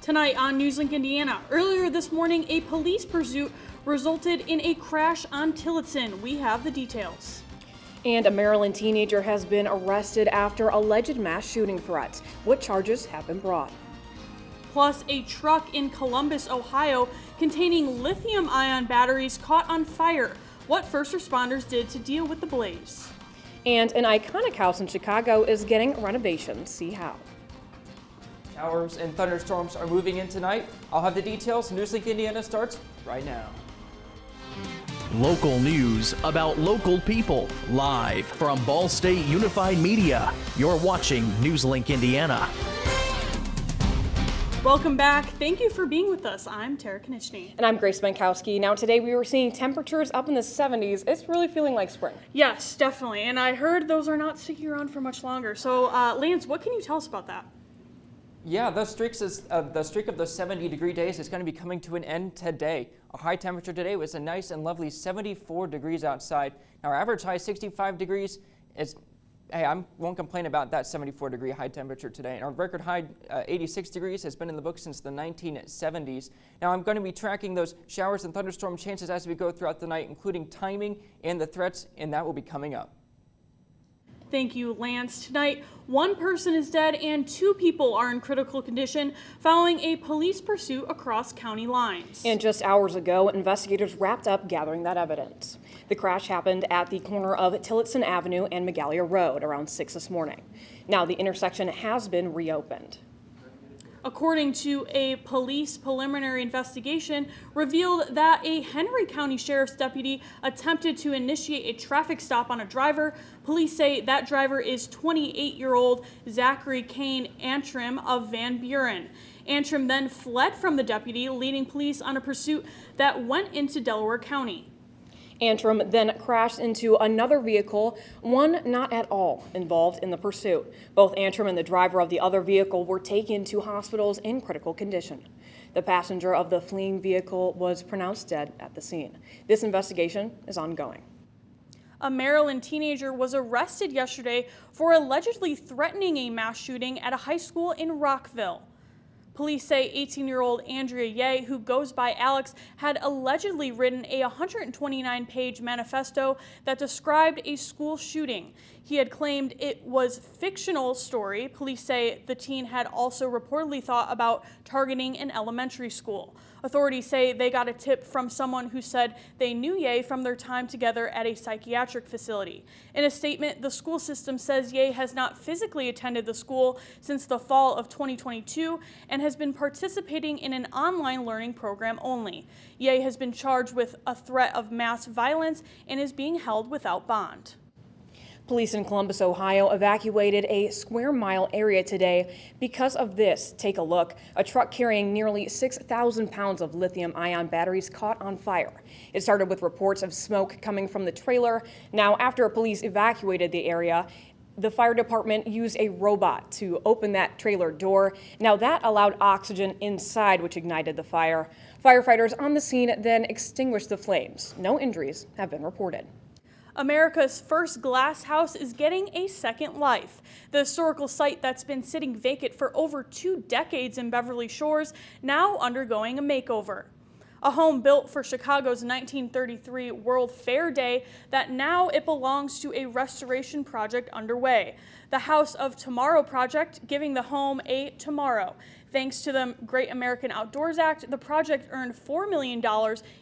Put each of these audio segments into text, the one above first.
Tonight on NewsLink Indiana, earlier this morning, a police pursuit resulted in a crash on Tillotson. We have the details. And a Maryland teenager has been arrested after alleged mass shooting threats. What charges have been brought? Plus, a truck in Columbus, Ohio, containing lithium-ion batteries caught on fire. What first responders did to deal with the blaze. And an iconic house in Chicago is getting renovations. See how. Showers and thunderstorms are moving in tonight. I'll have the details. NewsLink Indiana starts right now. Local news about local people, live from Ball State Unified Media. You're watching NewsLink Indiana. Welcome back. Thank you for being with us. I'm Tara Konieczny. And I'm Grace Menkowski. Now today we were seeing temperatures up in the 70s. It's really feeling like spring. Yes, definitely. And I heard those are not sticking around for much longer. So Lance, what can you tell us about that? Yeah, the streak of the 70-degree days is going to be coming to an end today. Our high temperature today was a nice and lovely 74 degrees outside. Now our average high 65 degrees. Hey, I won't complain about that 74-degree high temperature today. And our record high 86 degrees has been in the book since the 1970s. Now I'm going to be tracking those showers and thunderstorm chances as we go throughout the night, including timing and the threats, and that will be coming up. Thank you, Lance. Tonight, one person is dead and two people are in critical condition following a police pursuit across county lines. And just hours ago, investigators wrapped up gathering that evidence. The crash happened at the corner of Tillotson Avenue and Magalia Road around 6 this morning. Now the intersection has been reopened. According to a police preliminary investigation, revealed that a Henry County Sheriff's deputy attempted to initiate a traffic stop on a driver. Police say that driver is 28-year-old Zachary Kane Antrim of Van Buren. Antrim then fled from the deputy, leading police on a pursuit that went into Delaware County. Antrim then crashed into another vehicle, one not at all involved in the pursuit. Both Antrim and the driver of the other vehicle were taken to hospitals in critical condition. The passenger of the fleeing vehicle was pronounced dead at the scene. This investigation is ongoing. A Maryland teenager was arrested yesterday for allegedly threatening a mass shooting at a high school in Rockville. Police say 18-year-old Andrea Ye, who goes by Alex, had allegedly written a 129-page manifesto that described a school shooting. He had claimed it was a fictional story. Police say the teen had also reportedly thought about targeting an elementary school. Authorities say they got a tip from someone who said they knew Ye from their time together at a psychiatric facility. In a statement, the school system says Ye has not physically attended the school since the fall of 2022 and has been participating in an online learning program only. Ye has been charged with a threat of mass violence and is being held without bond. Police in Columbus, Ohio evacuated a square-mile area today because of this. Take a look. A truck carrying nearly 6,000 pounds of lithium-ion batteries caught on fire. It started with reports of smoke coming from the trailer. Now, after police evacuated the area, the fire department used a robot to open that trailer door. Now, that allowed oxygen inside, which ignited the fire. Firefighters on the scene then extinguished the flames. No injuries have been reported. America's first glass house is getting a second life. The historical site that's been sitting vacant for over 2 decades in Beverly Shores now undergoing a makeover. A home built for Chicago's 1933 World Fair Day that now it belongs to a restoration project underway. The House of Tomorrow project giving the home a tomorrow. Thanks to the Great American Outdoors Act, the project earned $4 million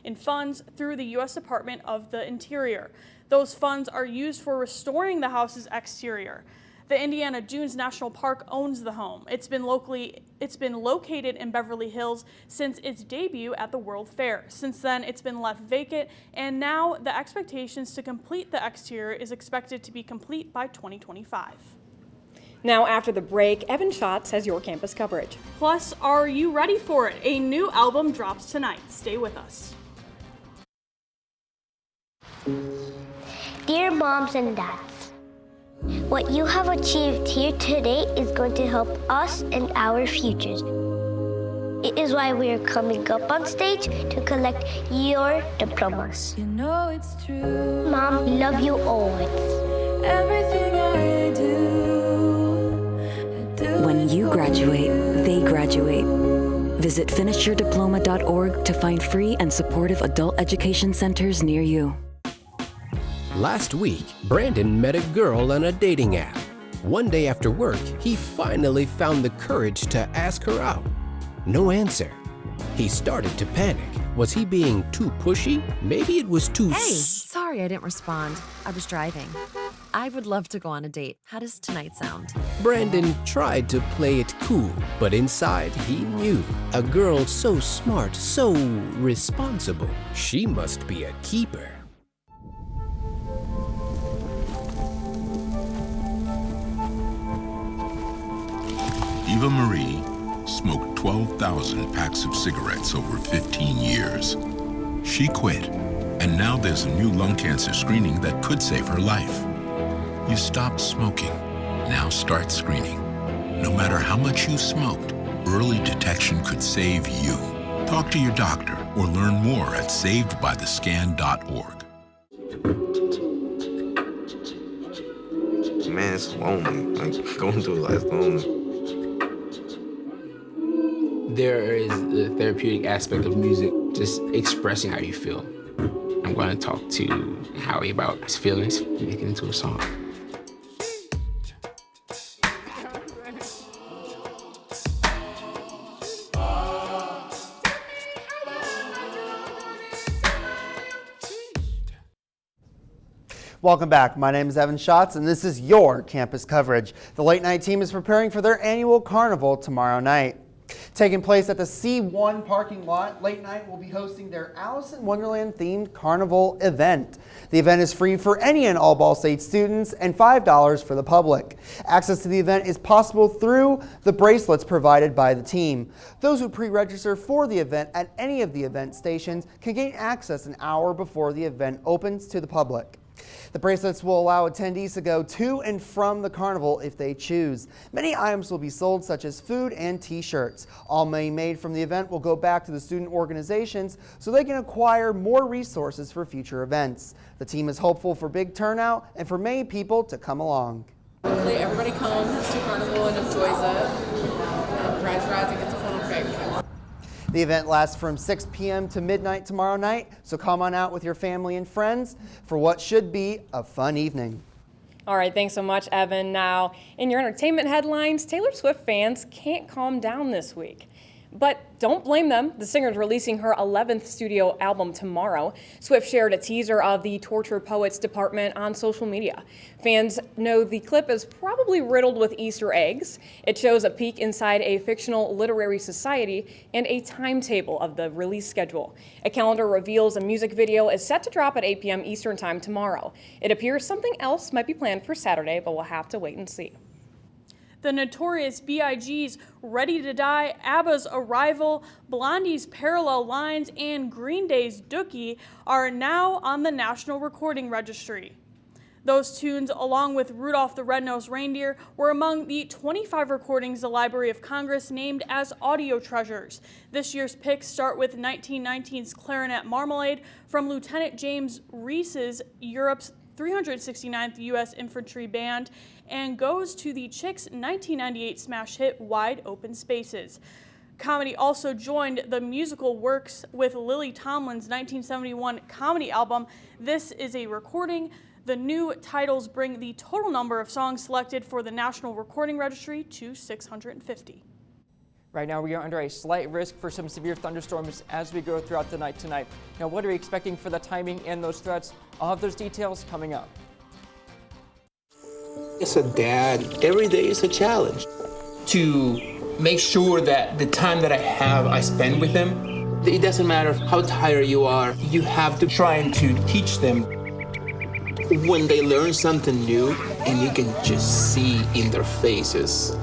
in funds through the U.S. Department of the Interior. Those funds are used for restoring the house's exterior. The Indiana Dunes National Park owns the home. It's been located in Beverly Hills since its debut at the World Fair. Since then, it's been left vacant, and now the expectations to complete the exterior is expected to be complete by 2025. Now, after the break, Evan Schatz has your campus coverage. Plus, are you ready for it? A new album drops tonight. Stay with us. Dear moms and dads, what you have achieved here today is going to help us and our futures. It is why we are coming up on stage to collect your diplomas. You know it's true. Mom, love you always. Everything I do When you graduate, they graduate. Visit finishyourdiploma.org to find free and supportive adult education centers near you. Last week, Brandon met a girl on a dating app. One day after work, he finally found the courage to ask her out. No answer. He started to panic. Was he being too pushy? Maybe it was too Hey, sorry I didn't respond. I was driving. I would love to go on a date. How does tonight sound? Brandon tried to play it cool, but inside he knew. A girl so smart, so responsible, she must be a keeper. Eva Marie smoked 12,000 packs of cigarettes over 15 years. She quit, and now there's a new lung cancer screening that could save her life. You stopped smoking. Now start screening. No matter how much you smoked, early detection could save you. Talk to your doctor or learn more at savedbythescan.org. Man, it's lonely. Like, going through life lonely. There is the therapeutic aspect of music, just expressing how you feel. I'm going to talk to Howie about his feelings, make it into a song. Welcome back. My name is Evan Schatz, and this is your campus coverage. The late night team is preparing for their annual carnival tomorrow night. Taking place at the C1 parking lot, Late Night will be hosting their Alice in Wonderland themed carnival event. The event is free for any and all Ball State students and $5 for the public. Access to the event is possible through the bracelets provided by the team. Those who pre-register for the event at any of the event stations can gain access an hour before the event opens to the public. The bracelets will allow attendees to go to and from the carnival if they choose. Many items will be sold, such as food and t-shirts. All money made from the event will go back to the student organizations so they can acquire more resources for future events. The team is hopeful for big turnout and for many people to come along. Hopefully everybody comes to carnival and enjoys it, and rides and gets a photo pic. The event lasts from 6 p.m. to midnight tomorrow night, so come on out with your family and friends for what should be a fun evening. All right, thanks so much, Evan. Now, in your entertainment headlines, Taylor Swift fans can't calm down this week. But don't blame them. The singer is releasing her 11th studio album tomorrow. Swift shared a teaser of the Tortured Poets department on social media. Fans know the clip is probably riddled with Easter eggs. It shows a peek inside a fictional literary society and a timetable of the release schedule. A calendar reveals a music video is set to drop at 8 p.m. Eastern Time tomorrow. It appears something else might be planned for Saturday, but we'll have to wait and see. The Notorious B.I.G.'s Ready to Die, ABBA's Arrival, Blondie's Parallel Lines, and Green Day's Dookie are now on the National Recording Registry. Those tunes, along with Rudolph the Red-Nosed Reindeer, were among the 25 recordings the Library of Congress named as audio treasures. This year's picks start with 1919's Clarinet Marmalade from Lieutenant James Reese's Europe's 369th U.S. Infantry Band, and goes to the Chicks' 1998 smash hit Wide Open Spaces. Comedy also joined the musical works with Lily Tomlin's 1971 comedy album, This Is a Recording. The new titles bring the total number of songs selected for the National Recording Registry to 650. Right now, we are under a slight risk for some severe thunderstorms as we go throughout the night tonight. Now, what are we expecting for the timing and those threats? I'll have those details coming up. As a dad, every day is a challenge. To make sure that the time that I have, I spend with them. It doesn't matter how tired you are, you have to try to teach them. When they learn something new, and you can just see in their faces,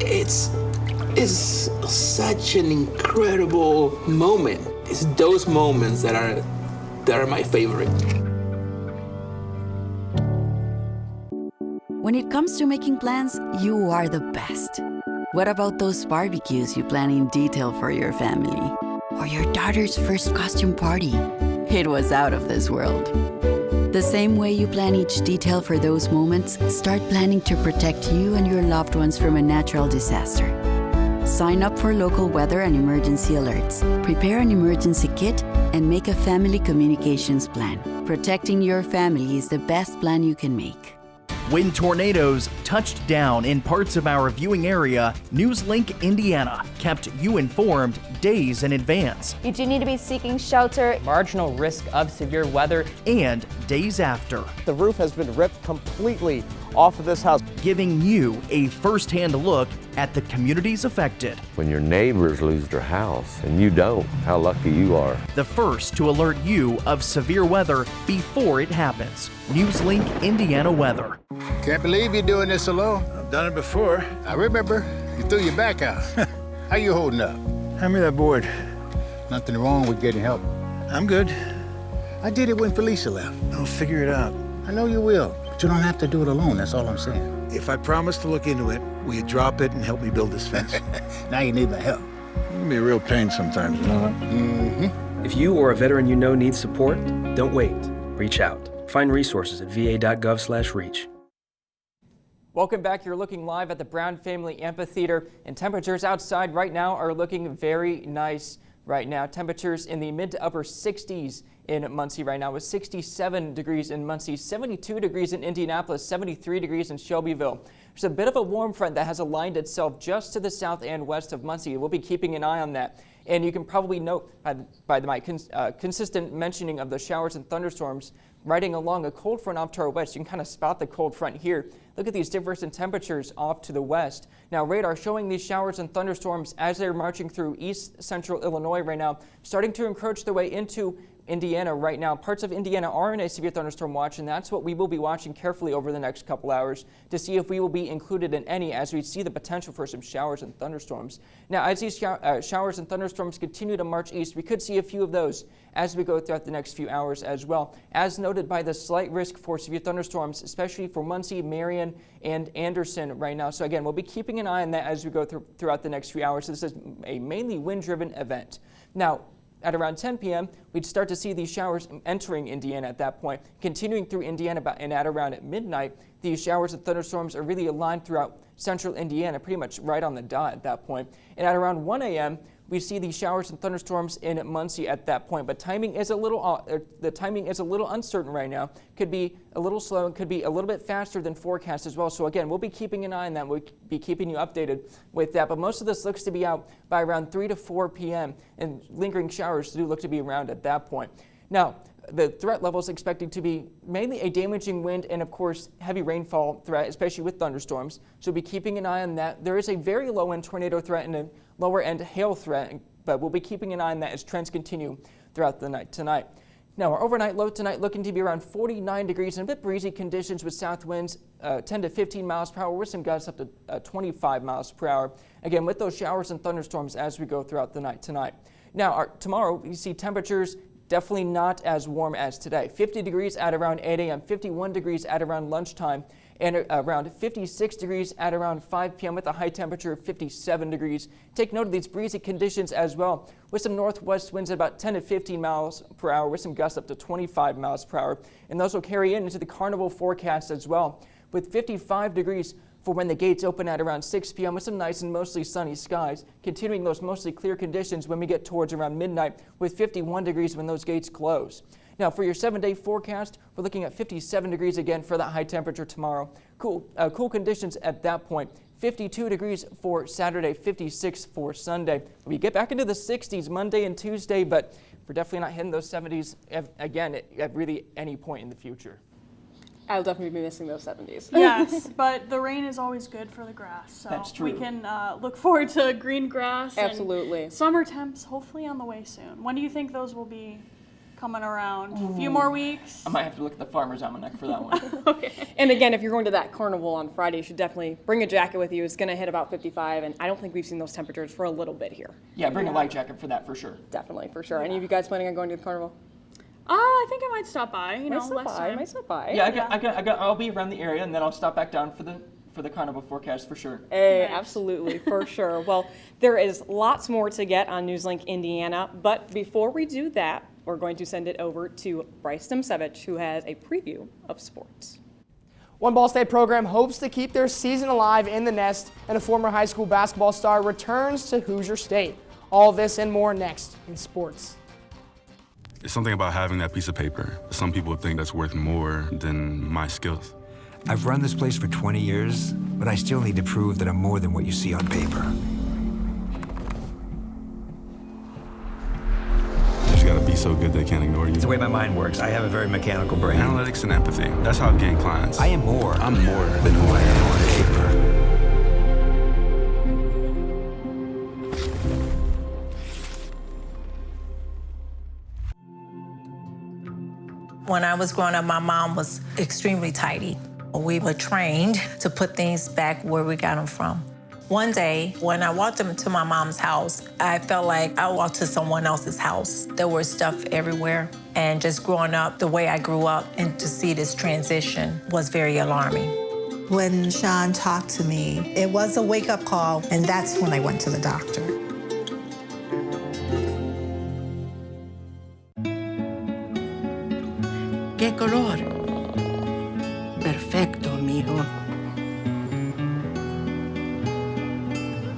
it's such an incredible moment. It's those moments that are my favorite. When it comes to making plans, you are the best. What about those barbecues you plan in detail for your family? Or your daughter's first costume party? It was out of this world. The same way you plan each detail for those moments, start planning to protect you and your loved ones from a natural disaster. Sign up for local weather and emergency alerts. Prepare an emergency kit and make a family communications plan. Protecting your family is the best plan you can make. When tornadoes touched down in parts of our viewing area, NewsLink Indiana kept you informed days in advance. You do need to be seeking shelter. Marginal risk of severe weather. And days after. The roof has been ripped completely off of this house. Giving you a first-hand look at the communities affected. When your neighbors lose their house and you don't, how lucky you are. The first to alert you of severe weather before it happens. NewsLink Indiana Weather. Can't believe you're doing this alone. I've done it before. I remember you threw your back out. How you holding up? Hand me that board. Nothing wrong with getting help. I'm good. I did it when Felicia left. I'll figure it out. I know you will, but you don't have to do it alone. That's all I'm saying. If I promise to look into it, will you drop it and help me build this fence? Now you need my help. It can be a real pain sometimes, you know that? Mm-hmm. If you or a veteran you know needs support, don't wait. Reach out. Find resources at va.gov/reach. Welcome back. You're looking live at the Brown Family Amphitheater, and temperatures outside right now are looking very nice right now. Temperatures in the mid to upper 60s in Muncie right now, with 67 degrees in Muncie, 72 degrees in Indianapolis, 73 degrees in Shelbyville. There's a bit of a warm front that has aligned itself just to the south and west of Muncie. We'll be keeping an eye on that. And you can probably note by my consistent mentioning of the showers and thunderstorms riding along a cold front off to our west. You can kind of spot the cold front here. Look at these difference in temperatures off to the west. Now radar showing these showers and thunderstorms as they're marching through east central Illinois right now, starting to encroach their way into Indiana right now. Parts of Indiana are in a severe thunderstorm watch, and that's what we will be watching carefully over the next couple hours to see if we will be included in any, as we see the potential for some showers and thunderstorms. Now, as these showers and thunderstorms continue to march east, we could see a few of those as we go throughout the next few hours as well, as noted by the slight risk for severe thunderstorms, especially for Muncie, Marion, and Anderson right now. So again, we'll be keeping an eye on that as we go throughout the next few hours. This is a mainly wind-driven event. Now, at around 10 p.m., we'd start to see these showers entering Indiana at that point, continuing through Indiana, and at around midnight, these showers and thunderstorms are really aligned throughout central Indiana, pretty much right on the dot at that point. And at around 1 a.m., we see these showers and thunderstorms in Muncie at that point, but timing is a little uncertain right now. Could be a little slow and could be a little bit faster than forecast as well. So again, we'll be keeping an eye on that. We'll be keeping you updated with that. But most of this looks to be out by around 3 to 4 p.m. and lingering showers do look to be around at that point. Now, the threat level is expected to be mainly a damaging wind and, of course, heavy rainfall threat, especially with thunderstorms. So we'll be keeping an eye on that. There is a very low-end tornado threat and a lower-end hail threat, but we'll be keeping an eye on that as trends continue throughout the night tonight. Now, our overnight low tonight looking to be around 49 degrees and a bit breezy conditions with south winds 10 to 15 miles per hour with some gusts up to 25 miles per hour. Again, with those showers and thunderstorms as we go throughout the night tonight. Now, tomorrow, we see temperatures definitely not as warm as today. 50 degrees at around 8 a.m., 51 degrees at around lunchtime, and around 56 degrees at around 5 p.m. with a high temperature of 57 degrees. Take note of these breezy conditions as well, with some northwest winds at about 10 to 15 miles per hour, with some gusts up to 25 miles per hour. And those will carry into the carnival forecast as well, with 55 degrees for when the gates open at around 6 p.m. with some nice and mostly sunny skies, continuing those mostly clear conditions when we get towards around midnight with 51 degrees when those gates close. Now for your 7-day forecast, we're looking at 57 degrees again for that high temperature tomorrow. Cool conditions at that point. 52 degrees for Saturday, 56 for Sunday. We get back into the 60s Monday and Tuesday, but we're definitely not hitting those 70s again at really any point in the future. I'll definitely be missing those 70s. Yes, but the rain is always good for the grass. So that's true. We can look forward to green grass. Absolutely. And summer temps hopefully on the way soon. When do you think those will be coming around? A few more weeks? I might have to look at the Farmer's Almanac for that one. Okay. And again, if you're going to that carnival on Friday, you should definitely bring a jacket with you. It's going to hit about 55, and I don't think we've seen those temperatures for a little bit here. Yeah, bring a light jacket for that for sure. Definitely, for sure. Any of you guys planning on going to the carnival? I think I might stop by. Might stop by. Yeah, I'll be around the area, and then I'll stop back down for the carnival forecast for sure. Hey, absolutely, for sure. Well, there is lots more to get on NewsLink Indiana, but before we do that, we're going to send it over to Bryce Demsevich, who has a preview of sports. One Ball State program hopes to keep their season alive in the nest, and a former high school basketball star returns to Hoosier State. All this and more next in sports. It's something about having that piece of paper. Some people think that's worth more than my skills. I've run this place for 20 years, but I still need to prove that I'm more than what you see on paper. You gotta be so good they can't ignore you. It's the way my mind works. I have a very mechanical brain. Analytics and empathy. That's how I've gained clients. I am more. I'm more than who I am on paper. When I was growing up, my mom was extremely tidy. We were trained to put things back where we got them from. One day, when I walked into my mom's house, I felt like I walked to someone else's house. There was stuff everywhere. And just growing up the way I grew up, and to see this transition was very alarming. When Sean talked to me, it was a wake-up call, and that's when I went to the doctor. ¿Qué color? Perfecto, mijo.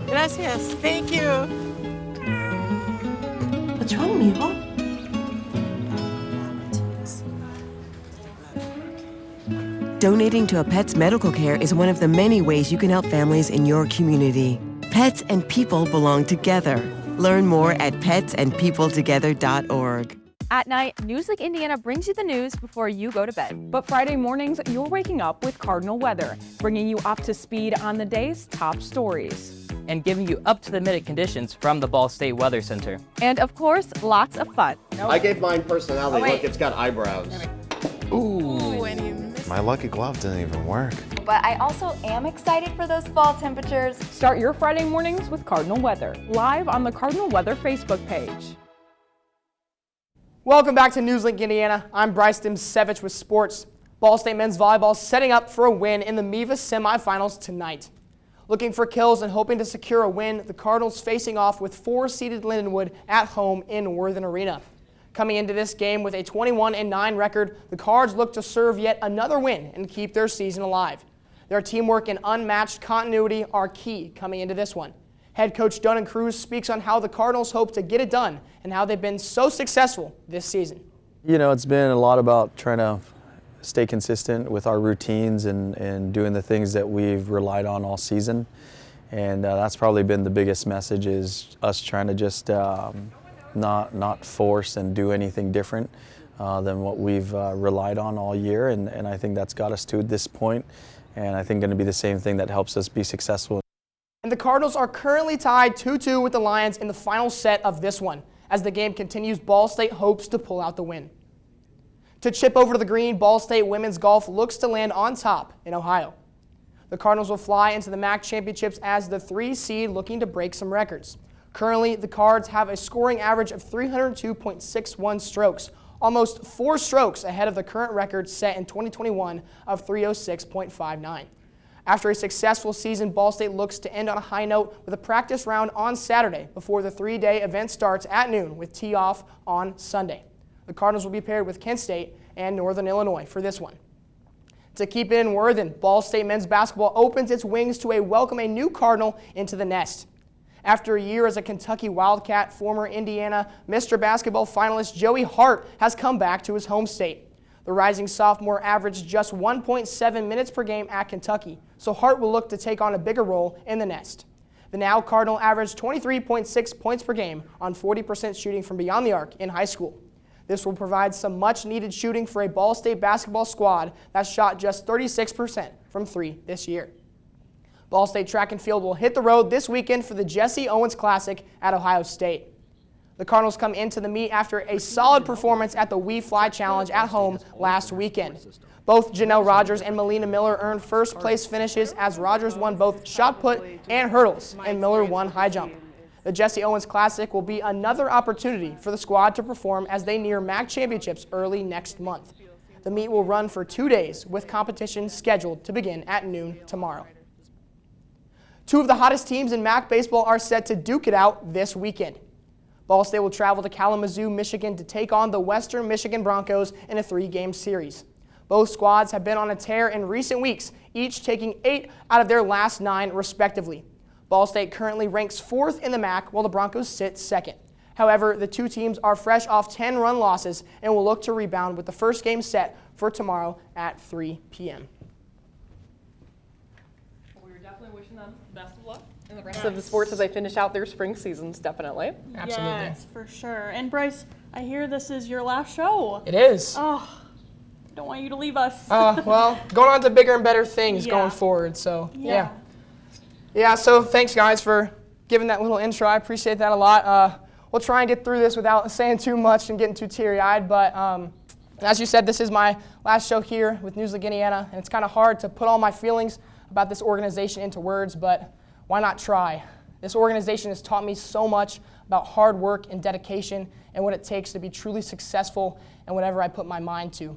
Gracias. Thank you. What's wrong, mijo? Donating to a pet's medical care is one of the many ways you can help families in your community. Pets and people belong together. Learn more at petsandpeopletogether.org. At night, NewsLink Indiana brings you the news before you go to bed. But Friday mornings, you're waking up with Cardinal weather, bringing you up to speed on the day's top stories. And giving you up-to-the-minute conditions from the Ball State Weather Center. And of course, lots of fun. I gave mine personality. Look, it's got eyebrows. Ooh, and you missed. My lucky glove didn't even work. But I also am excited for those fall temperatures. Start your Friday mornings with Cardinal Weather, live on the Cardinal Weather Facebook page. Welcome back to NewsLink Indiana. I'm Bryce Dimsevich with sports. Ball State men's volleyball setting up for a win in the MIVA semifinals tonight. Looking for kills and hoping to secure a win, the Cardinals facing off with 4-seeded Lindenwood at home in Worthen Arena. Coming into this game with a 21-9 record, the Cards look to serve yet another win and keep their season alive. Their teamwork and unmatched continuity are key coming into this one. Head coach Dunn Cruz speaks on how the Cardinals hope to get it done and how they've been so successful this season. You know, it's been a lot about trying to stay consistent with our routines and doing the things that we've relied on all season. And that's probably been the biggest message, is us trying to just not force and do anything different than what we've relied on all year. And I think that's got us to this point. And I think going to be the same thing that helps us be successful. And the Cardinals are currently tied 2-2 with the Lions in the final set of this one. As the game continues, Ball State hopes to pull out the win. To chip over to the green, Ball State women's golf looks to land on top in Ohio. The Cardinals will fly into the MAC championships as the 3 seed looking to break some records. Currently, the Cards have a scoring average of 302.61 strokes, almost 4 strokes ahead of the current record set in 2021 of 306.59. After a successful season, Ball State looks to end on a high note with a practice round on Saturday before the 3-day event starts at noon with tee-off on Sunday. The Cardinals will be paired with Kent State and Northern Illinois for this one. To keep it in Worthen, Ball State men's basketball opens its wings to welcome a new Cardinal into the nest. After a year as a Kentucky Wildcat, former Indiana Mr. Basketball finalist Joey Hart has come back to his home state. The rising sophomore averaged just 1.7 minutes per game at Kentucky, so Hart will look to take on a bigger role in the nest. The now Cardinal averaged 23.6 points per game on 40% shooting from beyond the arc in high school. This will provide some much-needed shooting for a Ball State basketball squad that shot just 36% from 3 this year. Ball State track and field will hit the road this weekend for the Jesse Owens Classic at Ohio State. The Cardinals come into the meet after a solid performance at the We Fly Challenge at home last weekend. Both Janelle Rogers and Melina Miller earned first-place finishes as Rogers won both shot put and hurdles, and Miller won high jump. The Jesse Owens Classic will be another opportunity for the squad to perform as they near MAC championships early next month. The meet will run for 2 days, with competition scheduled to begin at noon tomorrow. 2 of the hottest teams in MAC baseball are set to duke it out this weekend. Ball State will travel to Kalamazoo, Michigan to take on the Western Michigan Broncos in a 3-game series. Both squads have been on a tear in recent weeks, each taking 8 out of their last 9 respectively. Ball State currently ranks 4th in the MAC, while the Broncos sit 2nd. However, the two teams are fresh off 10-run losses and will look to rebound with the first game set for tomorrow at 3 p.m. We're definitely wishing them the best of luck in the rest of the sports as they finish out their spring seasons, definitely. Absolutely. Yes, for sure. And Bryce, I hear this is your last show. It is. Oh, don't want you to leave us. Well, going on to bigger and better things going forward, so yeah. Yeah, so thanks guys for giving that little intro. I appreciate that a lot. We'll try and get through this without saying too much and getting too teary-eyed, but as you said, this is my last show here with NewsLink Indiana, and it's kind of hard to put all my feelings about this organization into words, but why not try? This organization has taught me so much about hard work and dedication and what it takes to be truly successful in whatever I put my mind to.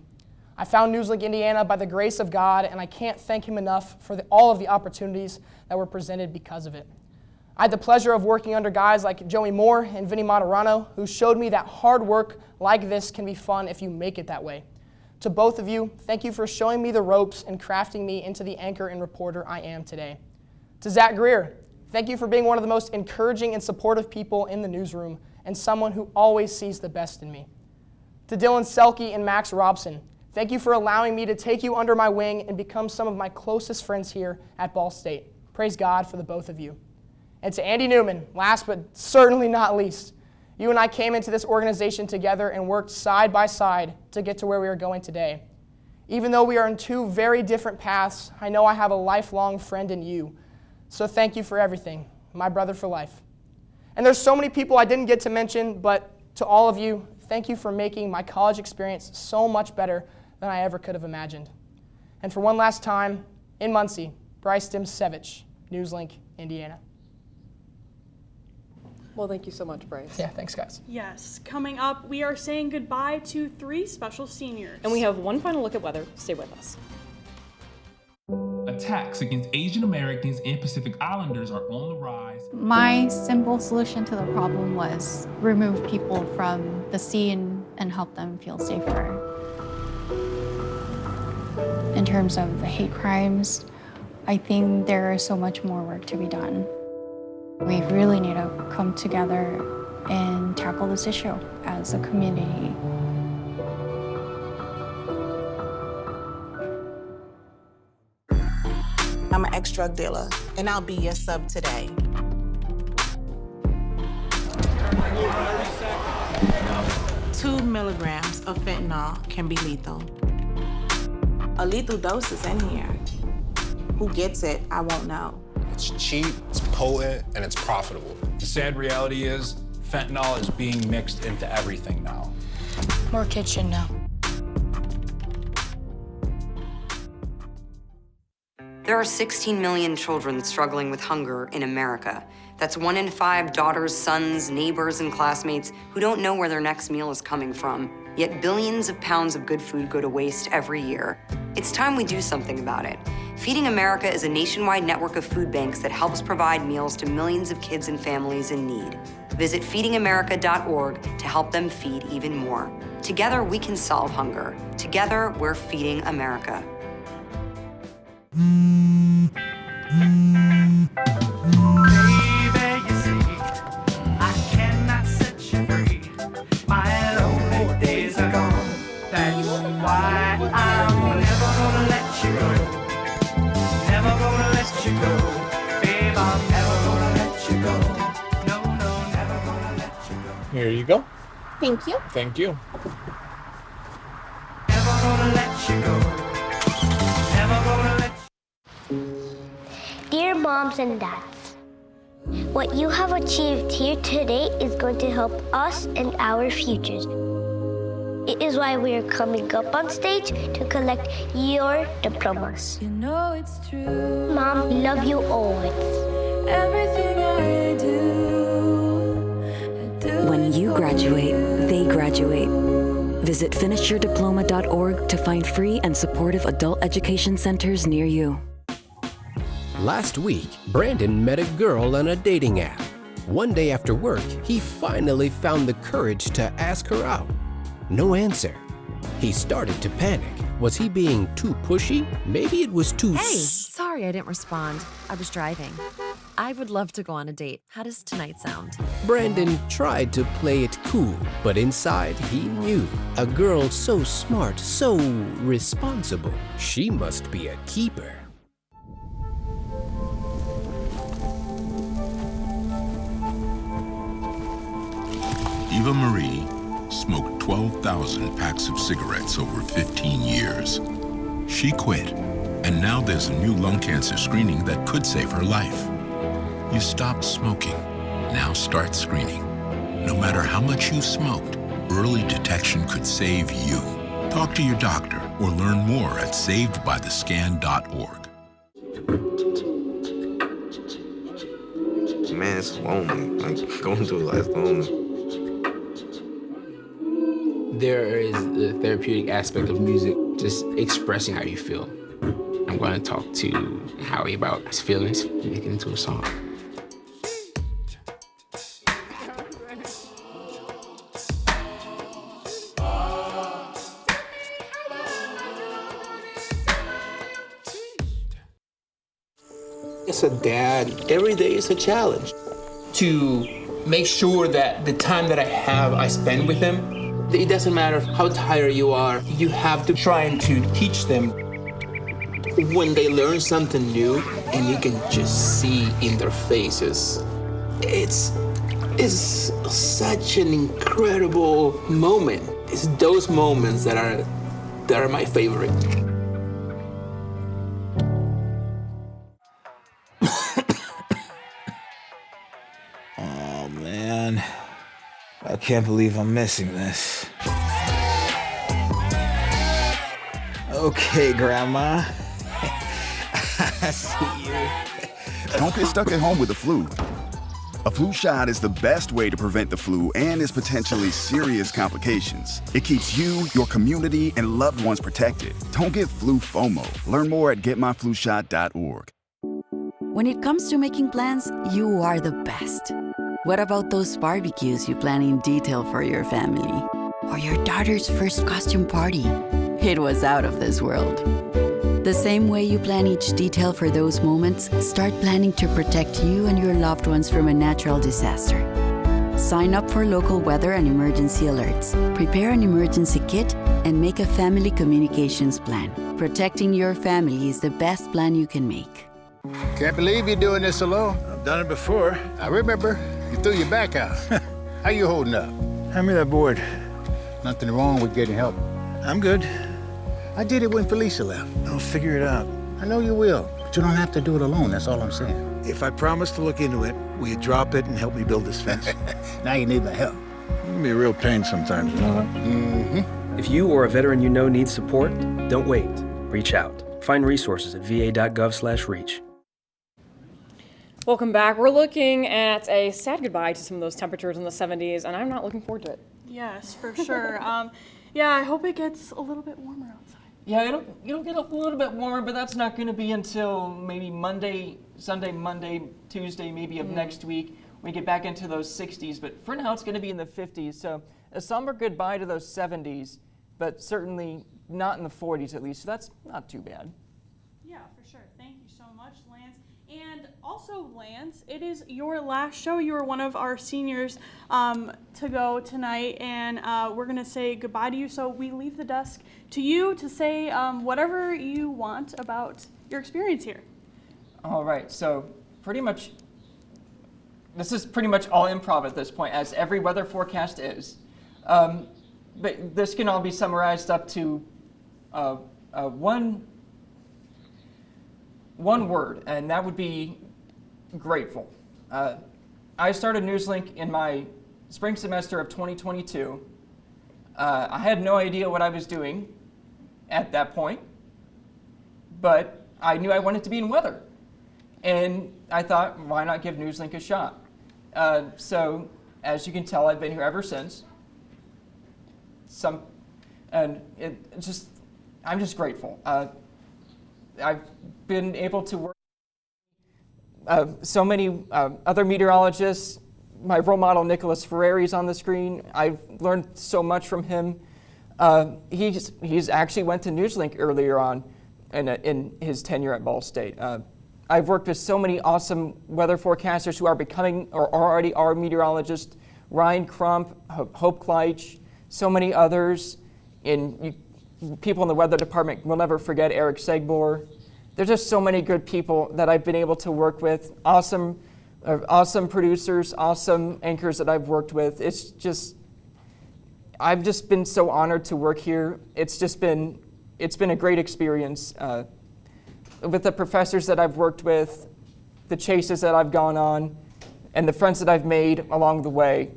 I found NewsLink Indiana by the grace of God, and I can't thank him enough for all of the opportunities that were presented because of it. I had the pleasure of working under guys like Joey Moore and Vinny Materano, who showed me that hard work like this can be fun if you make it that way. To both of you, thank you for showing me the ropes and crafting me into the anchor and reporter I am today. To Zach Greer, thank you for being one of the most encouraging and supportive people in the newsroom and someone who always sees the best in me. To Dylan Selke and Max Robson, thank you for allowing me to take you under my wing and become some of my closest friends here at Ball State. Praise God for the both of you. And to Andy Newman, last but certainly not least, you and I came into this organization together and worked side by side to get to where we are going today. Even though we are in two very different paths, I know I have a lifelong friend in you. So thank you for everything, my brother for life. And there's so many people I didn't get to mention, but to all of you, thank you for making my college experience so much better than I ever could have imagined. And for one last time, in Muncie, Bryce Dimsevich, NewsLink, Indiana. Well, thank you so much, Bryce. Yeah, thanks, guys. Yes, coming up, we are saying goodbye to 3 special seniors. And we have one final look at weather. Stay with us. Attacks against Asian Americans and Pacific Islanders are on the rise. My simple solution to the problem was remove people from the scene and help them feel safer. In terms of hate crimes, I think there is so much more work to be done. We really need to come together and tackle this issue as a community. I'm an ex-drug dealer, and I'll be your sub today. Two milligrams of fentanyl can be lethal. A lethal dose is in here. Who gets it, I won't know. It's cheap, it's potent, and it's profitable. The sad reality is, fentanyl is being mixed into everything now. More kids should know. There are 16 million children struggling with hunger in America. That's 1 in 5 daughters, sons, neighbors, and classmates who don't know where their next meal is coming from. Yet billions of pounds of good food go to waste every year. It's time we do something about it. Feeding America is a nationwide network of food banks that helps provide meals to millions of kids and families in need. Visit feedingamerica.org to help them feed even more. Together, we can solve hunger. Together, we're feeding America. Here you go. Thank you. Thank you. Dear moms and dads, what you have achieved here today is going to help us and our futures. It is why we are coming up on stage to collect your diplomas. You know it's true. Mom, we love you always. Everything I do. When you graduate, they graduate. Visit finishyourdiploma.org to find free and supportive adult education centers near you. Last week, Brandon met a girl on a dating app. One day after work, he finally found the courage to ask her out. No answer. He started to panic, Was he being too pushy? Maybe it was too Hey, sorry I didn't respond. I was driving. I would love to go on a date. How does tonight sound? Brandon tried to play it cool, but inside he knew a girl so smart, so responsible, she must be a keeper. Eva Marie smoked 12,000 packs of cigarettes over 15 years. She quit, and now there's a new lung cancer screening that could save her life. You stopped smoking. Now start screening. No matter how much you smoked, early detection could save you. Talk to your doctor or learn more at savedbythescan.org. Man, it's lonely. Like, going through life lonely. There is the therapeutic aspect of music, just expressing how you feel. I'm going to talk to Howie about his feelings, make it into a song. As a dad, every day is a challenge. To make sure that the time that I have, I spend with them. It doesn't matter how tired you are, you have to try and to teach them. When they learn something new and you can just see in their faces, it's such an incredible moment. It's those moments that are my favorite. Oh man, I can't believe I'm missing this. Okay, Grandma. I see you. Don't get stuck at home with the flu. A flu shot is the best way to prevent the flu and its potentially serious complications. It keeps you, your community, and loved ones protected. Don't get flu FOMO. Learn more at getmyflushot.org. When it comes to making plans, you are the best. What about those barbecues you plan in detail for your family? Or your daughter's first costume party? It was out of this world. The same way you plan each detail for those moments, start planning to protect you and your loved ones from a natural disaster. Sign up for local weather and emergency alerts. Prepare an emergency kit and make a family communications plan. Protecting your family is the best plan you can make. Can't believe you're doing this alone. I've done it before. I remember. You threw your back out. How you holding up? Hand me that board. Nothing wrong with getting help. I'm good. I did it when Felicia left. I'll figure it out. I know you will, but you don't have to do it alone. That's all I'm saying. If I promise to look into it, will you drop it and help me build this fence? Now you need my help. It can be a real pain sometimes, you know that? Mm-hmm. If you or a veteran you know needs support, don't wait. Reach out. Find resources at va.gov/reach. Welcome back. We're looking at a sad goodbye to some of those temperatures in the 70s, and I'm not looking forward to it. Yes, for sure. Yeah, I hope it gets a little bit warmer outside. Yeah, it'll get a little bit warmer, but that's not going to be until maybe Sunday, Monday, Tuesday, maybe of next week. We get back into those 60s, but for now it's going to be in the 50s. So a somber goodbye to those 70s, but certainly not in the 40s at least. So that's not too bad. Yeah, for sure. Thank you so much, Lance. And also, Lance, it is your last show. You are one of our seniors to go tonight, and we're going to say goodbye to you. So we leave the desk to you to say whatever you want about your experience here. All right, so pretty much, this is pretty much all improv at this point, as every weather forecast is. But this can all be summarized up to one word, and that would be grateful. I started NewsLink in my spring semester of 2022. I had no idea what I was doing at that point, but I knew I wanted to be in weather. And I thought, why not give NewsLink a shot? So, as you can tell, I've been here ever since. I'm just grateful. I've been able to work with so many other meteorologists. My role model, Nicholas Ferreri's on the screen. I've learned so much from him. He's actually went to NewsLink earlier on in his tenure at Ball State. I've worked with so many awesome weather forecasters who are becoming or already are meteorologists. Ryan Crump, Hope Kleitch, so many others. People in the weather department will never forget Eric Segbor. There's just so many good people that I've been able to work with. Awesome producers, awesome anchors that I've worked with. I've just been so honored to work here. It's been a great experience. With the professors that I've worked with, the chases that I've gone on, and the friends that I've made along the way,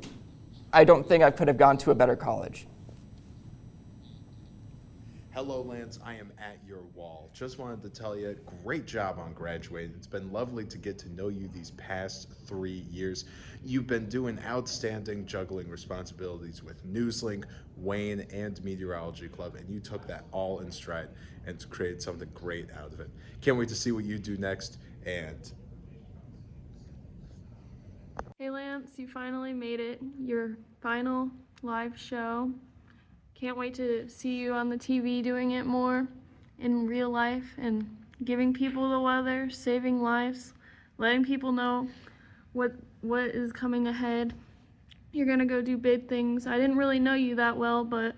I don't think I could have gone to a better college. Hello, Lance. I am at your wall. Just wanted to tell you, great job on graduating. It's been lovely to get to know you these past 3 years. You've been doing outstanding juggling responsibilities with NewsLink, Wayne, and Meteorology Club, and you took that all in stride and created something great out of it. Can't wait to see what you do next, and hey Lance, you finally made it. Your final live show. Can't wait to see you on the TV doing it more in real life and giving people the weather, saving lives, letting people know what is coming ahead. You're gonna go do big things. I didn't really know you that well, but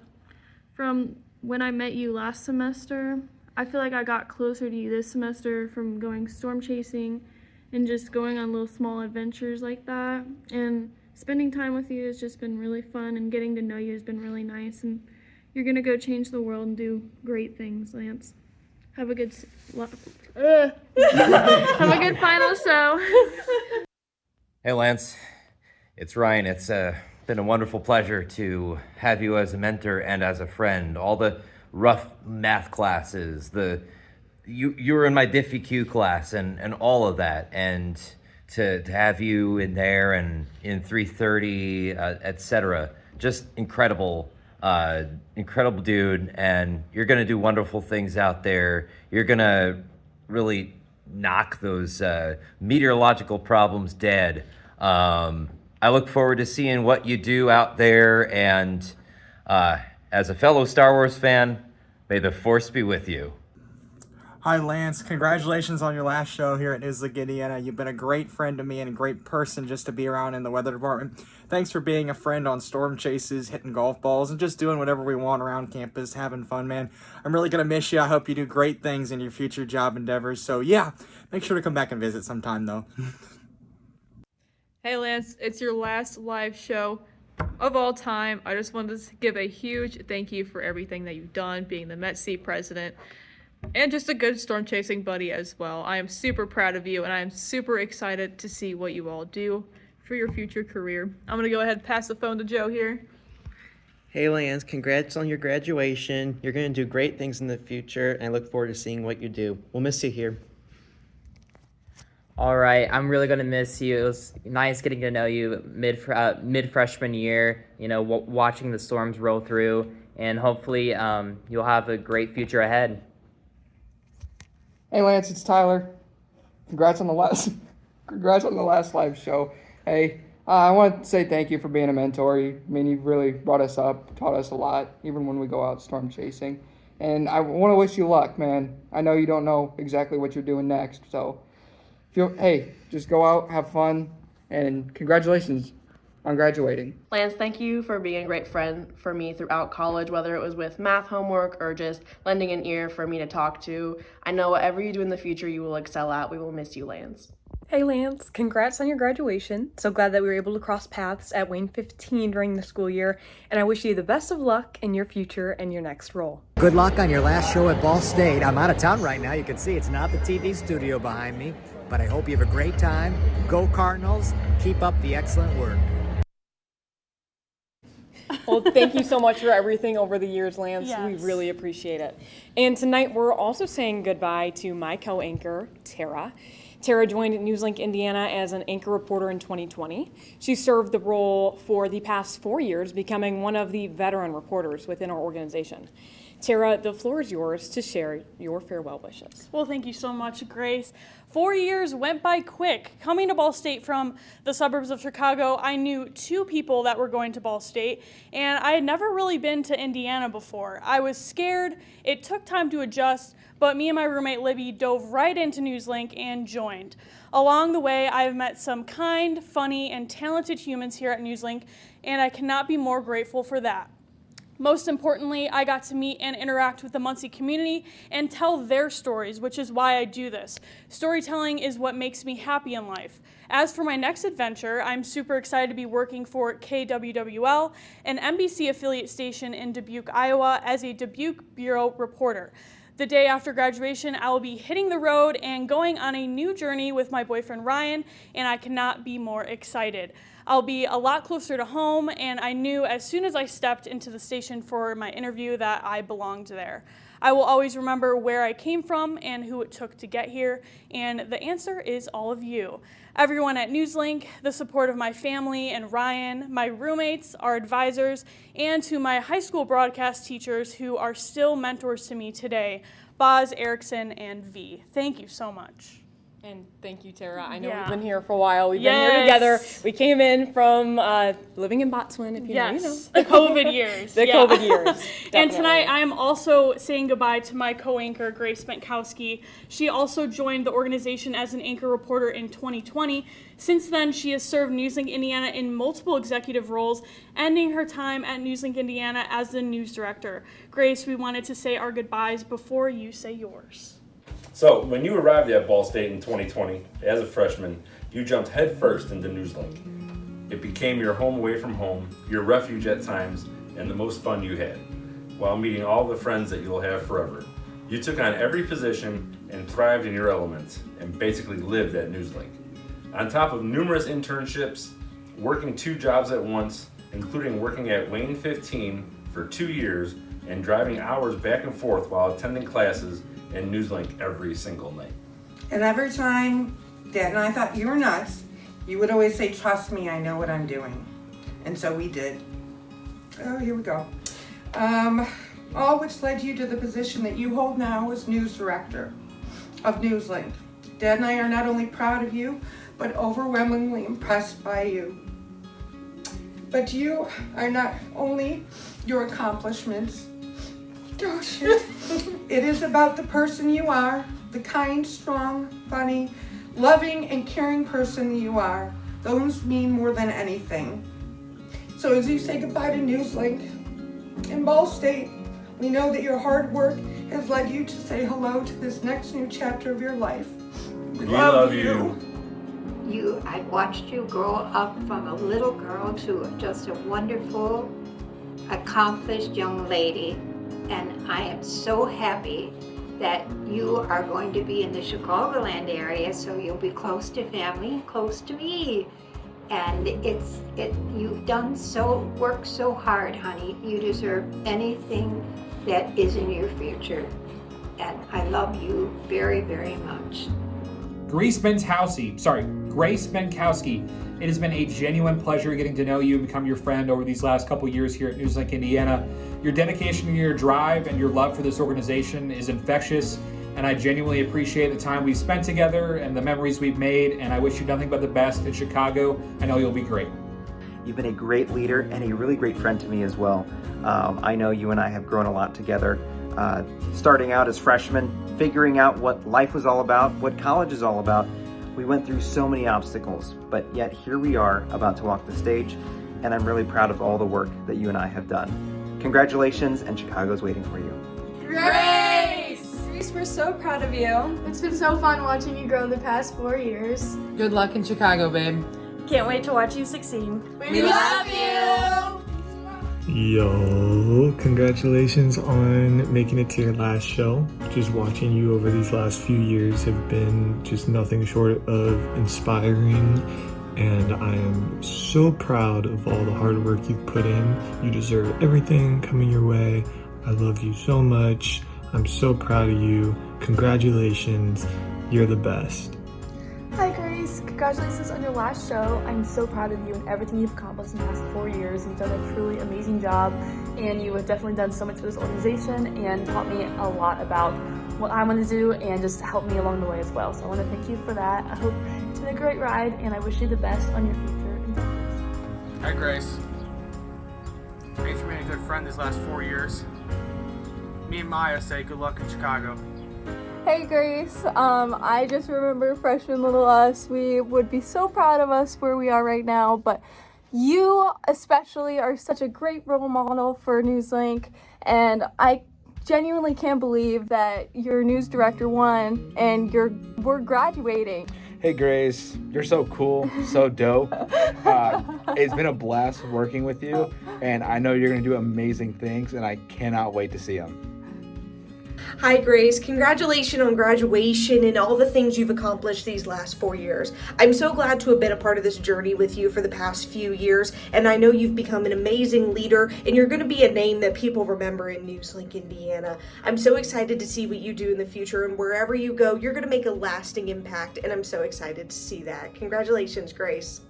from when I met you last semester, I feel like I got closer to you this semester from going storm chasing and just going on little small adventures like that. And spending time with you has just been really fun, and getting to know you has been really nice. And you're gonna go change the world and do great things, Lance. Have a good have a good final show. Hey Lance, it's Ryan. It's been a wonderful pleasure to have you as a mentor and as a friend. All the rough math classes, you were in my DiffyQ class and all of that, and to have you in there and in 330, etc. Just incredible dude, and you're gonna do wonderful things out there. You're gonna really knock those meteorological problems dead. I look forward to seeing what you do out there, and as a fellow Star Wars fan, may the Force be with you. Hi Lance, congratulations on your last show here at NewsLink, Indiana. You've been a great friend to me and a great person just to be around in the weather department. Thanks for being a friend on storm chases, hitting golf balls, and just doing whatever we want around campus, having fun, man. I'm really going to miss you. I hope you do great things in your future job endeavors. So yeah, make sure to come back and visit sometime though. Hey Lance, it's your last live show of all time. I just wanted to give a huge thank you for everything that you've done, being the Met C president, and just a good storm chasing buddy as well. I am super proud of you, and I am super excited to see what you all do for your future career. I'm gonna go ahead and pass the phone to Joe here. Hey Lance, congrats on your graduation. You're gonna do great things in the future, and I look forward to seeing what you do. We'll miss you here. All right, I'm really gonna miss you. It was nice getting to know you mid freshman year. You know, watching the storms roll through, and hopefully you'll have a great future ahead. Hey Lance, it's Tyler. Congrats on the last live show. Hey, I want to say thank you for being a mentor. You've really brought us up, taught us a lot, even when we go out storm chasing. And I want to wish you luck, man. I know you don't know exactly what you're doing next, so just go out, have fun, and congratulations on graduating. Lance, thank you for being a great friend for me throughout college, whether it was with math homework or just lending an ear for me to talk to. I know whatever you do in the future, you will excel at. We will miss you, Lance. Hey Lance, congrats on your graduation. So glad that we were able to cross paths at Wayne 15 during the school year, and I wish you the best of luck in your future and your next role. Good luck on your last show at Ball State. I'm out of town right now. You can see it's not the TV studio behind me, but I hope you have a great time. Go Cardinals. Keep up the excellent work. Well, thank you so much for everything over the years, Lance. Yes. We really appreciate it. And tonight we're also saying goodbye to my co-anchor, Tara. Tara joined NewsLink Indiana as an anchor reporter in 2020. She served the role for the past 4 years, becoming one of the veteran reporters within our organization. Tara, the floor is yours to share your farewell wishes. Well, thank you so much, Grace. 4 years went by quick. Coming to Ball State from the suburbs of Chicago, I knew 2 people that were going to Ball State, and I had never really been to Indiana before. I was scared. It took time to adjust, but me and my roommate Libby dove right into NewsLink and joined. Along the way, I've met some kind, funny, and talented humans here at NewsLink, and I cannot be more grateful for that. Most importantly, I got to meet and interact with the Muncie community and tell their stories, which is why I do this. Storytelling is what makes me happy in life. As for my next adventure, I'm super excited to be working for KWWL, an NBC affiliate station in Dubuque, Iowa, as a Dubuque Bureau reporter. The day after graduation, I will be hitting the road and going on a new journey with my boyfriend Ryan, and I cannot be more excited. I'll be a lot closer to home, and I knew as soon as I stepped into the station for my interview that I belonged there. I will always remember where I came from and who it took to get here, and the answer is all of you. Everyone at NewsLink, the support of my family and Ryan, my roommates, our advisors, and to my high school broadcast teachers who are still mentors to me today, Boz, Erickson, and V. Thank you so much. And thank you, Tara. I know Yeah. we've been here for a while. We've been here together. We came in from living in Botswana, if you know. The COVID years. The COVID years. And tonight I am also saying goodbye to my co-anchor, Grace Spenkowski. She also joined the organization as an anchor reporter in 2020. Since then, she has served NewsLink Indiana in multiple executive roles, ending her time at NewsLink Indiana as the news director. Grace, we wanted to say our goodbyes before you say yours. So, when you arrived at Ball State in 2020, as a freshman, you jumped headfirst into NewsLink. It became your home away from home, your refuge at times, and the most fun you had, while meeting all the friends that you'll have forever. You took on every position and thrived in your element, and basically lived at NewsLink. On top of numerous internships, working 2 jobs at once, including working at Wayne 15 for 2 years, and driving hours back and forth while attending classes and NewsLink every single night. And every time Dad and I thought you were nuts, you would always say, trust me, I know what I'm doing. And so we did. Oh, here we go. All which led you to the position that you hold now as news director of NewsLink. Dad and I are not only proud of you, but overwhelmingly impressed by you. But you are not only your accomplishments. Oh, shit. It is about the person you are, the kind, strong, funny, loving, and caring person you are. Those mean more than anything. So as you say goodbye to NewsLink in Ball State, we know that your hard work has led you to say hello to this next new chapter of your life. We love you. I watched you grow up from a little girl to just a wonderful, accomplished young lady. And I am so happy that you are going to be in the Chicagoland area, so you'll be close to family and close to me. And you've worked so hard, honey. You deserve anything that is in your future. And I love you very, very much. Grace Spenkowski, it has been a genuine pleasure getting to know you and become your friend over these last couple years here at NewsLink Indiana. Your dedication, your drive, and your love for this organization is infectious, and I genuinely appreciate the time we've spent together and the memories we've made, and I wish you nothing but the best in Chicago. I know you'll be great. You've been a great leader and a really great friend to me as well. I know you and I have grown a lot together. Starting out as freshmen, figuring out what life was all about, what college is all about. We went through so many obstacles, but yet here we are about to walk the stage, and I'm really proud of all the work that you and I have done. Congratulations, and Chicago's waiting for you. Grace! Grace, we're so proud of you. It's been so fun watching you grow in the past 4 years. Good luck in Chicago, babe. Can't wait to watch you succeed. We love you! Yo, congratulations on making it to your last show. Just watching you over these last few years have been just nothing short of inspiring, and I am so proud of all the hard work you've put in. You deserve everything coming your way. I love you so much. I'm so proud of you. Congratulations. You're the best. Hi, Grace. Congratulations on your last show. I'm so proud of you and everything you've accomplished in the past 4 years. You've done a truly amazing job, and you have definitely done so much for this organization and taught me a lot about what I want to do and just helped me along the way as well. So I want to thank you for that. I hope it's been a great ride, and I wish you the best on your future endeavors. Hi, Grace. Thanks for being a good friend these last 4 years. Me and Maya say good luck in Chicago. Hey Grace, I just remember freshman little us. We would be so proud of us where we are right now, but you especially are such a great role model for NewsLink, and I genuinely can't believe that your news director won and we're graduating. Hey Grace, you're so cool, so dope. It's been a blast working with you, and I know you're gonna do amazing things, and I cannot wait to see them. Hi Grace, congratulations on graduation and all the things you've accomplished these last 4 years. I'm so glad to have been a part of this journey with you for the past few years, and I know you've become an amazing leader, and you're going to be a name that people remember in NewsLink, Indiana. I'm so excited to see what you do in the future, and wherever you go, you're going to make a lasting impact, and I'm so excited to see that. Congratulations, Grace.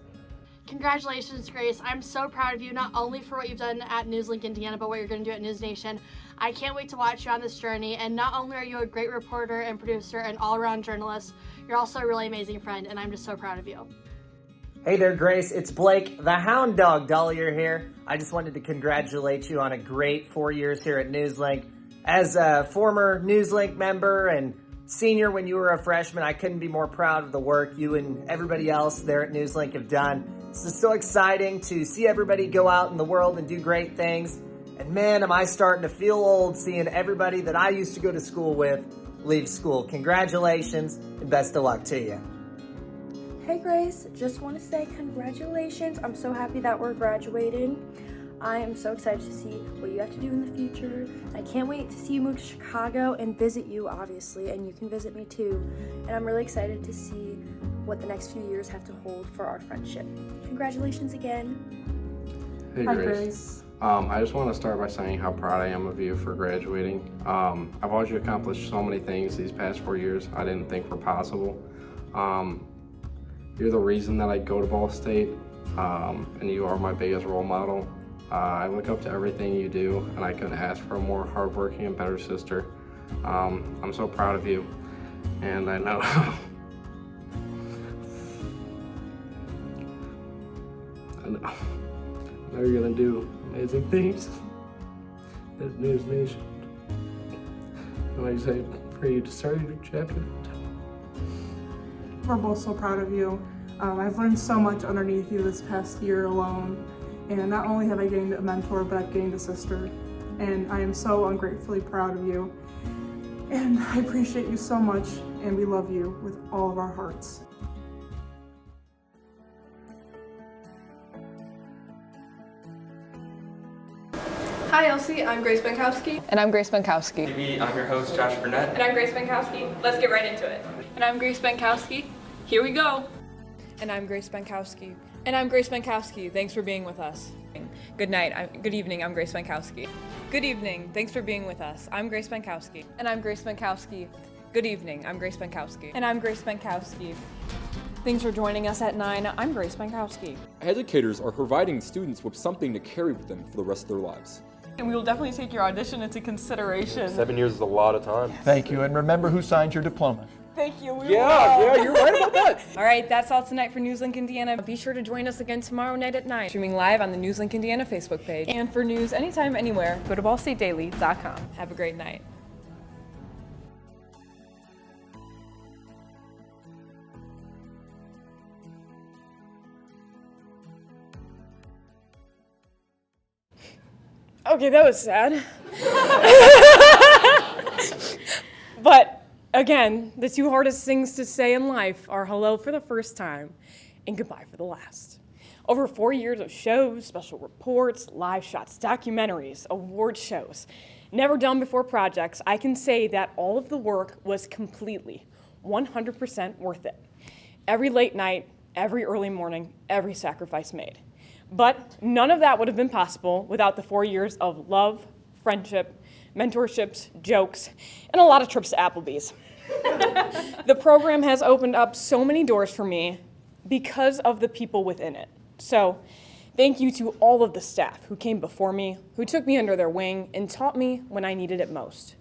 Congratulations, Grace. I'm so proud of you, not only for what you've done at NewsLink Indiana, but what you're going to do at News Nation. I can't wait to watch you on this journey, and not only are you a great reporter and producer and all-around journalist, you're also a really amazing friend, and I'm just so proud of you. Hey there, Grace. It's Blake, the Hound Dog Dollier here. I just wanted to congratulate you on a great 4 years here at NewsLink. As a former NewsLink member and senior when you were a freshman, I couldn't be more proud of the work you and everybody else there at NewsLink have done. This is so exciting to see everybody go out in the world and do great things. And man, am I starting to feel old seeing everybody that I used to go to school with leave school. Congratulations and best of luck to you. Hey Grace, just want to say congratulations. I'm so happy that we're graduating. I am so excited to see what you have to do in the future. I can't wait to see you move to Chicago and visit you, obviously, and you can visit me too. And I'm really excited to see what the next few years have to hold for our friendship. Congratulations again. Hey Grace. I just want to start by saying how proud I am of you for graduating. I've watched you accomplish so many things these past 4 years I didn't think were possible. You're the reason that I go to Ball State, and you are my biggest role model. I look up to everything you do, and I couldn't ask for a more hardworking and better sister. I'm so proud of you, and I know I know you're gonna do amazing things at News Nation. And I just pray you to start your chapter. We're both so proud of you. I've learned so much underneath you this past year alone. And not only have I gained a mentor, but I've gained a sister. And I am so ungratefully proud of you. And I appreciate you so much, and we love you with all of our hearts. Hi Elsie, I'm Grace Benkowski. And I'm Grace Benkowski. I'm your host, Josh Burnett. And I'm Grace Benkowski. Let's get right into it. And I'm Grace Benkowski. Here we go. And I'm Grace Benkowski. And I'm Grace Benkowski. Thanks for being with us. Good night. Good evening. I'm Grace Benkowski. Good evening. Thanks for being with us. I'm Grace Benkowski. And I'm Grace Benkowski. Good evening. I'm Grace Benkowski. And I'm Grace Benkowski. Thanks for joining us at 9. I'm Grace Benkowski. Educators are providing students with something to carry with them for the rest of their lives. And we will definitely take your audition into consideration. 7 years is a lot of time. Thank you, and remember who signed your diploma. Thank you. Yeah, you're right about that. All right, that's all tonight for NewsLink Indiana. Be sure to join us again tomorrow night at 9, streaming live on the NewsLink Indiana Facebook page. And for news anytime, anywhere, go to ballstatedaily.com. Have a great night. Okay, that was sad. But again, the two hardest things to say in life are hello for the first time and goodbye for the last. Over 4 years of shows, special reports, live shots, documentaries, award shows, never done before projects, I can say that all of the work was completely, 100% worth it. Every late night, every early morning, every sacrifice made. But none of that would have been possible without the 4 years of love, friendship, mentorships, jokes, and a lot of trips to Applebee's. The program has opened up so many doors for me, because of the people within it. So thank you to all of the staff who came before me, who took me under their wing and taught me when I needed it most.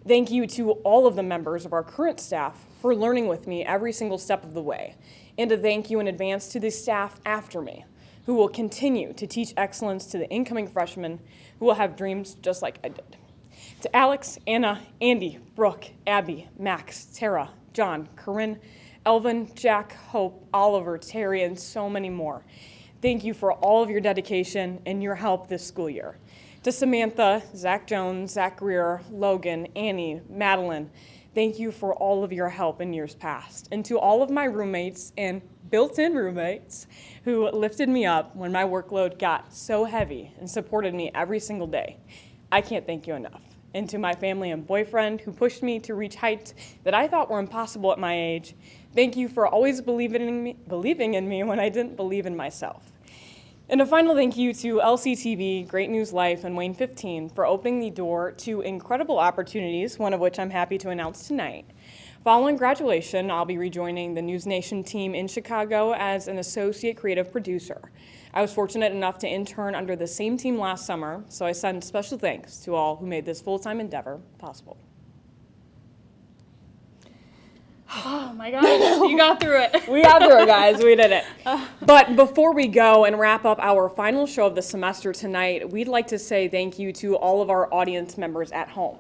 Thank you to all of the members of our current staff for learning with me every single step of the way. And a thank you in advance to the staff after me, who will continue to teach excellence to the incoming freshmen who will have dreams just like I did. To Alex, Anna, Andy, Brooke, Abby, Max, Tara, John, Corinne, Elvin, Jack, Hope, Oliver, Terry, and so many more. Thank you for all of your dedication and your help this school year. To Samantha, Zach Jones, Zach Greer, Logan, Annie, Madeline, thank you for all of your help in years past. And to all of my roommates and built-in roommates who lifted me up when my workload got so heavy and supported me every single day, I can't thank you enough. And to my family and boyfriend who pushed me to reach heights that I thought were impossible at my age, thank you for always believing in me when I didn't believe in myself. And a final thank you to LCTV, Great News Life, and Wayne 15 for opening the door to incredible opportunities, one of which I'm happy to announce tonight. Following graduation, I'll be rejoining the News Nation team in Chicago as an associate creative producer. I was fortunate enough to intern under the same team last summer, so I send special thanks to all who made this full-time endeavor possible. Oh my gosh, you got through it. We got through it, guys. We did it. But before we go and wrap up our final show of the semester tonight, we'd like to say thank you to all of our audience members at home.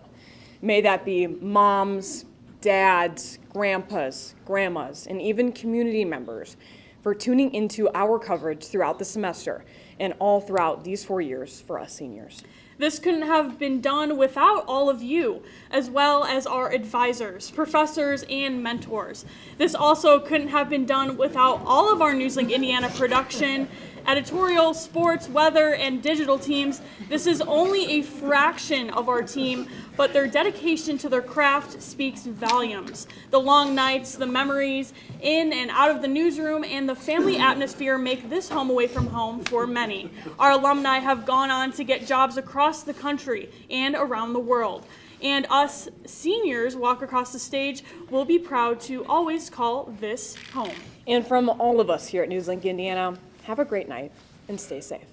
May that be moms, dads, grandpas, grandmas, and even community members for tuning into our coverage throughout the semester and all throughout these 4 years for us seniors. This couldn't have been done without all of you, as well as our advisors, professors, and mentors. This also couldn't have been done without all of our NewsLink Indiana production, editorial, sports, weather, and digital teams. This is only a fraction of our team, but their dedication to their craft speaks volumes. The long nights, the memories in and out of the newsroom, and the family atmosphere make this home away from home for many. Our alumni have gone on to get jobs across the country and around the world. And us seniors walk across the stage, we'll be proud to always call this home. And from all of us here at NewsLink Indiana, have a great night and stay safe.